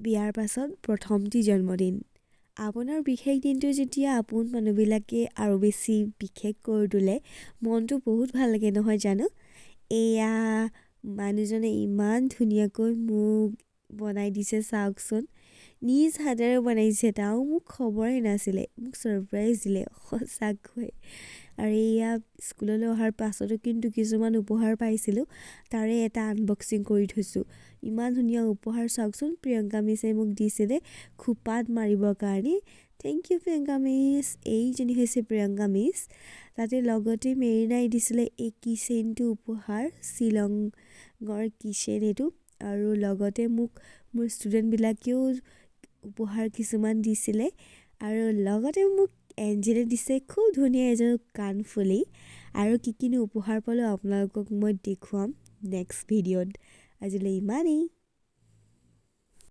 বিয়াৰ পাছত প্ৰথমটি জন্মদিন। আপোনাৰ বিশেষ দিনটো যেতিয়া আপোন মানুহবিলাকে আৰু বেছি বিশেষ কৰি তোলে, মনটো বহুত ভাল লাগে নহয় জানো? এয়া মানুহজনে ইমান ধুনীয়াকৈ মোক বনাই দিছে চাওকচোন। নিজ হাতেৰে বনাইছে, তাও মোক খবৰে নাছিলে, মোক ছাৰপ্ৰাইজ দিলে সঁচাকৈ। আৰু এয়া স্কুললৈ অহাৰ পাছতো কিন্তু কিছুমান উপহাৰ পাইছিলোঁ, তাৰে এটা আনবক্সিং কৰি থৈছোঁ। ইমান ধুনীয়া উপহাৰ চাওকচোন, প্ৰিয়ংকা মিছে মোক দিছিলে খোপাত মাৰিবৰ কাৰণে। Thank you Priyanka miss. এইজনী হৈছে প্ৰিয়ংকা মিছ। তাতে লগতে মেৰিনাই দিছিলে এই কিচেইনটো উপহাৰ, শ্বিলঙৰ কিচেইন এইটো। আৰু লগতে মোক মোৰ ষ্টুডেণ্টবিলাকেও উপহাৰ কিছুমান দিছিলে। আৰু লগতে মোক এঞ্জেলে দিছে খুব ধুনীয়া এযোৰ কাণফুলি। আৰু কিনো উপহাৰ পালোঁ আপোনালোকক মই দেখুৱাম নেক্সট ভিডিঅ'ত। আজিলৈ ইমানেই।